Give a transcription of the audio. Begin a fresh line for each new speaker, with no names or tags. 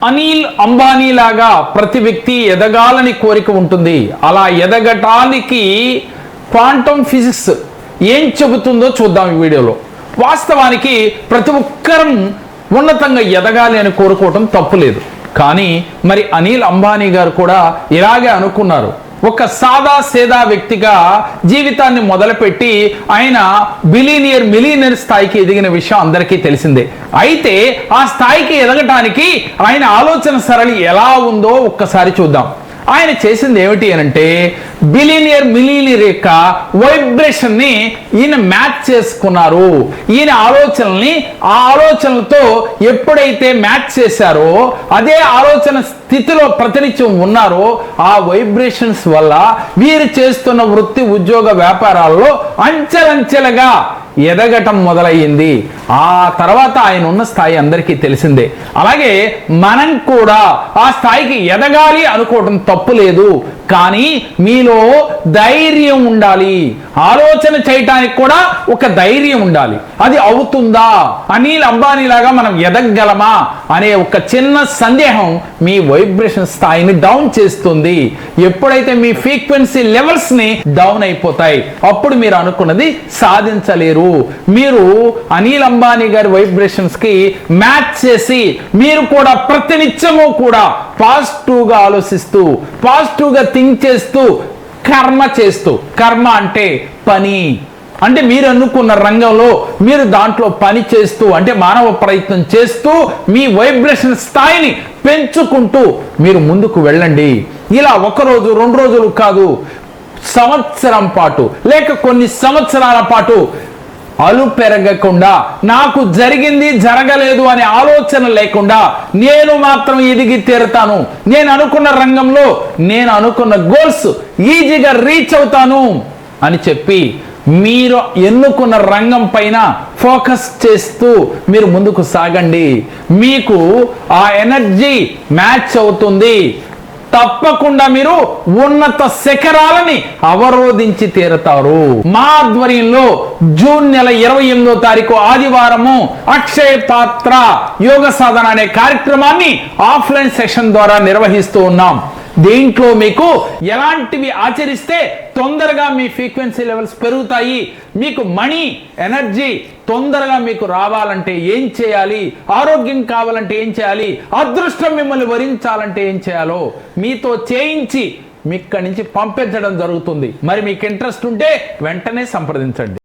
అనిల్ అంబానీ లాగా ప్రతి వ్యక్తి ఎదగాలని కోరిక ఉంటుంది. అలా ఎదగటానికి క్వాంటమ్ ఫిజిక్స్ ఏం చెబుతుందో చూద్దాం ఈ వీడియోలో. వాస్తవానికి ప్రతి ఒక్కరం ఉన్నతంగా ఎదగాలి అని కోరుకోవటం తప్పులేదు. కానీ మరి అనిల్ అంబానీ గారు కూడా ఇలాగే అనుకున్నారు. ఒక సాదా సేదా వ్యక్తిగా జీవితాన్ని మొదలుపెట్టి ఆయన మిలీనియర్ స్థాయికి ఎదిగిన విషయం అందరికీ తెలిసిందే. అయితే ఆ స్థాయికి ఎదగటానికి ఆయన ఆలోచన సరళి ఎలా ఉందో ఒక్కసారి చూద్దాం. ఆయన చేసింది ఏమిటి అనంటే మిలీనియర్ యొక్క వైబ్రేషన్ ని ఈయన మ్యాచ్ చేసుకున్నారు. ఈయన ఆలోచనల్ని ఆ ఆలోచనలతో ఎప్పుడైతే మ్యాచ్ చేశారో, అదే ఆలోచన స్థితిలో ప్రతినిత్యం ఉన్నారో, ఆ వైబ్రేషన్స్ వల్ల వీరు చేస్తున్న వృత్తి ఉద్యోగ వ్యాపారాల్లో అంచెలంచెలుగా ఎదగటం మొదలయ్యింది. ఆ తర్వాత ఆయన ఉన్న స్థాయి అందరికీ తెలిసిందే. అలాగే మనం కూడా ఆ స్థాయికి ఎదగాలి అనుకోవటం తప్పు లేదు. కానీ మీలో ధైర్యం ఉండాలి. ఆలోచన చేయటానికి కూడా ఒక ధైర్యం ఉండాలి. అది అవుతుందా, అనిల్ అంబానీ లాగా మనం ఎదగగలమా అనే ఒక చిన్న సందేహం మీ వైబ్రేషన్ స్థాయిని డౌన్ చేస్తుంది. ఎప్పుడైతే మీ ఫ్రీక్వెన్సీ లెవెల్స్ ని డౌన్ అయిపోతాయి, అప్పుడు మీరు అనుకున్నది సాధించలేరు. మీరు అనిల్ అంబానీ గారి వైబ్రేషన్స్ కి మ్యాచ్ చేసి మీరు కూడా ప్రతినిత్యము కూడా పాజిటివ్ గా ఆలోచిస్తూ, పాజిటివ్ గా థింక్ చేస్తూ, కర్మ చేస్తూ, కర్మ అంటే పని, అంటే మీరు అనుకున్న రంగంలో మీరు దాంట్లో పని చేస్తూ, అంటే మానవ ప్రయత్నం చేస్తూ మీ వైబ్రేషన్ స్థాయిని పెంచుకుంటూ మీరు ముందుకు వెళ్ళండి. ఇలా ఒకరోజు 2 రోజులు కాదు, సంవత్సరం పాటు లేక కొన్ని సంవత్సరాల పాటు అలు పెరగకుండా, నాకు జరిగింది జరగలేదు అనే ఆలోచన లేకుండా నేను మాత్రం ఎదిగి తీరుతాను, నేను అనుకున్న రంగంలో నేను అనుకున్న గోల్స్ ఈజీగా రీచ్ అవుతాను అని చెప్పి మీరు ఎన్నుకున్న రంగం పైన ఫోకస్ చేస్తూ మీరు ముందుకు సాగండి. మీకు ఆ ఎనర్జీ మ్యాచ్ అవుతుంది. తప్పకుండా మీరు ఉన్నత శిఖరాలని అవరోధించి తీరుతారు. మా ఆధ్వర్యంలో జూన్ నెల 28వ తారీఖు ఆదివారము అక్షయ పాత్ర యోగ సాధన అనే కార్యక్రమాన్ని ఆఫ్లైన్ సెషన్ ద్వారా నిర్వహిస్తూ ఉన్నాం. దీంట్లో మీకు ఎలాంటివి ఆచరిస్తే తొందరగా మీ ఫ్రీక్వెన్సీ లెవెల్స్ పెరుగుతాయి, మీకు మనీ ఎనర్జీ తొందరగా మీకు రావాలంటే ఏం చేయాలి, ఆరోగ్యం కావాలంటే ఏం చేయాలి, అదృష్టం మిమ్మల్ని వరించాలంటే ఏం చేయాలో మీతో చేయించి మీ ఇక్కడి నుంచి పంపించడం జరుగుతుంది. మరి మీకు ఇంట్రెస్ట్ ఉంటే వెంటనే సంప్రదించండి.